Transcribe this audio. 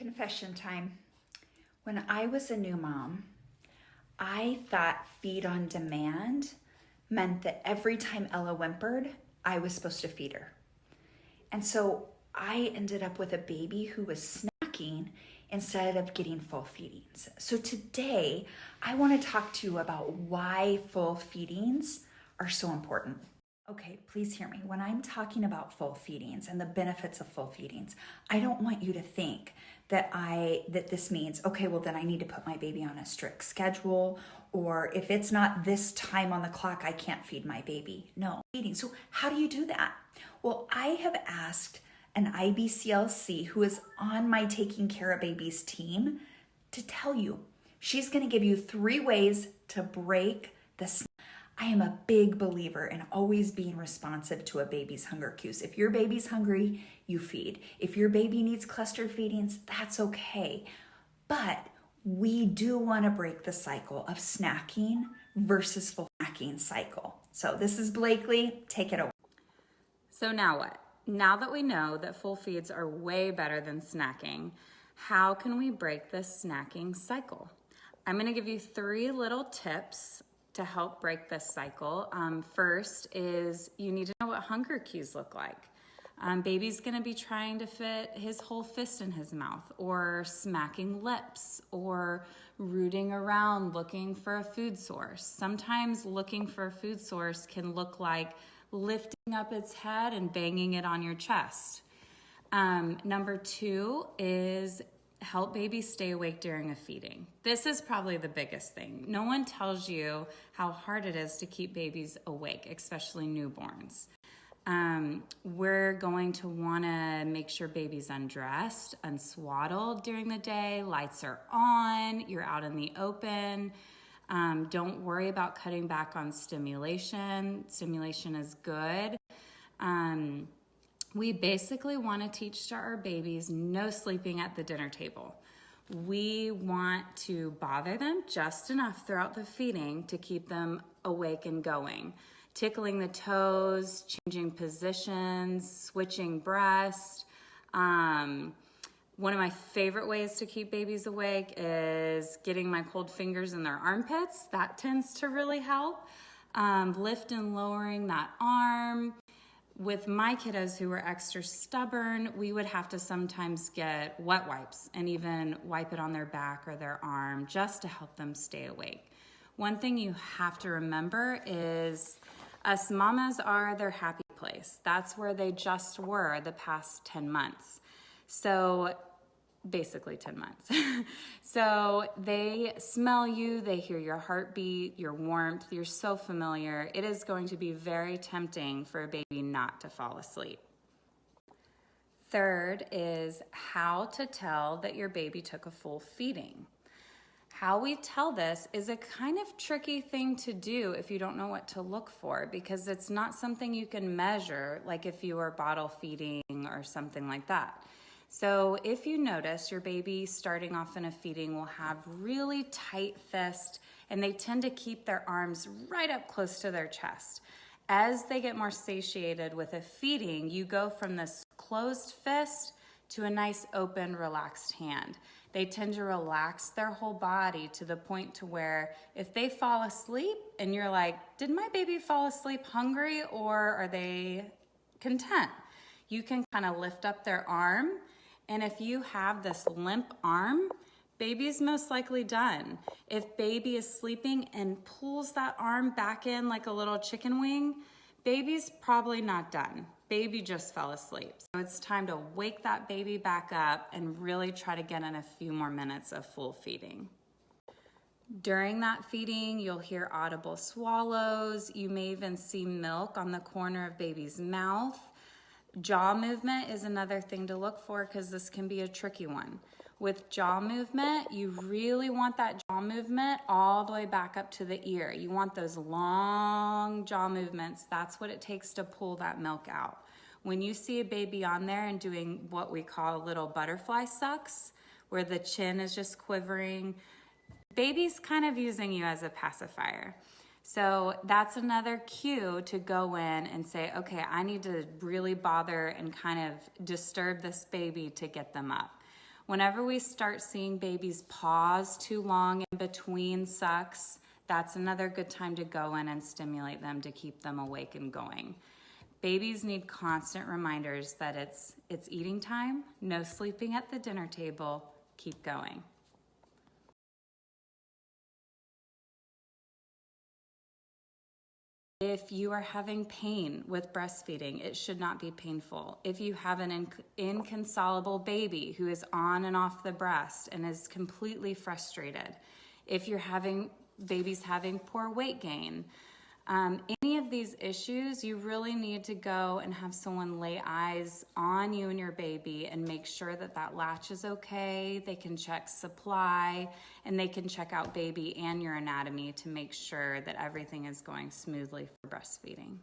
Confession time. When I was a new mom, I thought feed on demand meant that every time Ella whimpered, I was supposed to feed her. And so I ended up with a baby who was snacking instead of getting full feedings. So today, I want to talk to you about why full feedings are so important. Okay, please hear me. When I'm talking about full feedings and the benefits of full feedings, I don't want you to think that this means, okay, well then I need to put my baby on a strict schedule, or if it's not this time on the clock, I can't feed my baby. No, feeding. So how do you do that? Well, I have asked an IBCLC who is on my Taking Care of Babies team to tell you. She's going to give you 3 ways to break the I am a big believer in always being responsive to a baby's hunger cues. If your baby's hungry, you feed. If your baby needs cluster feedings, that's okay. But we do want to break the cycle of snacking versus full snacking cycle. So this is Blakely. Take it away. So now what? Now that we know that full feeds are way better than snacking, how can we break this snacking cycle? I'm going to give you 3 little tips to help break this cycle. First is you need to know what hunger cues look like. Baby's gonna be trying to fit his whole fist in his mouth, or smacking lips, or rooting around looking for a food source. Sometimes looking for a food source can look like lifting up its head and banging it on your chest. Number 2 is help baby stay awake during a feeding. This is probably the biggest thing. No one tells you how hard it is to keep babies awake, especially newborns. We're going to want to make sure baby's undressed, unswaddled during the day, lights are on, you're out in the open. Don't worry about cutting back on stimulation. Stimulation is good. We basically want to teach our babies no sleeping at the dinner table. We want to bother them just enough throughout the feeding to keep them awake and going. Tickling the toes, changing positions, switching breast. One of my favorite ways to keep babies awake is getting my cold fingers in their armpits. That tends to really help. Lift and lowering that arm. With my kiddos who were extra stubborn, we would have to sometimes get wet wipes and even wipe it on their back or their arm just to help them stay awake. One thing you have to remember is us mamas are their happy place. That's where they just were the past 10 months. So basically 10 months. So they smell you, they hear your heartbeat, your warmth, you're so familiar. It is going to be very tempting for a baby not to fall asleep. Third is how to tell that your baby took a full feeding. How we tell this is a kind of tricky thing to do if you don't know what to look for, because it's not something you can measure like if you were bottle feeding or something like that. So if you notice your baby starting off in a feeding will have really tight fists, and they tend to keep their arms right up close to their chest. As they get more satiated with a feeding, you go from this closed fist to a nice open, relaxed hand. They tend to relax their whole body to the point to where if they fall asleep and you're like, did my baby fall asleep hungry or are they content? You can kind of lift up their arm. And if you have this limp arm, baby's most likely done. If baby is sleeping and pulls that arm back in like a little chicken wing, baby's probably not done. Baby just fell asleep. So it's time to wake that baby back up and really try to get in a few more minutes of full feeding. During that feeding, you'll hear audible swallows. You may even see milk on the corner of baby's mouth. Jaw movement is another thing to look for because this can be a tricky one. With jaw movement, you really want that jaw movement all the way back up to the ear. You want those long jaw movements. That's what it takes to pull that milk out. When you see a baby on there and doing what we call little butterfly sucks, where the chin is just quivering, baby's kind of using you as a pacifier. So that's another cue to go in and say, okay, I need to really bother and kind of disturb this baby to get them up. Whenever we start seeing babies pause too long in between sucks, that's another good time to go in and stimulate them to keep them awake and going. Babies need constant reminders that it's eating time, no sleeping at the dinner table, keep going. If you are having pain with breastfeeding, it should not be painful. If you have an inconsolable baby who is on and off the breast and is completely frustrated, if you're having babies having poor weight gain, any of these issues, you really need to go and have someone lay eyes on you and your baby and make sure that that latch is okay. They can check supply and they can check out baby and your anatomy to make sure that everything is going smoothly for breastfeeding.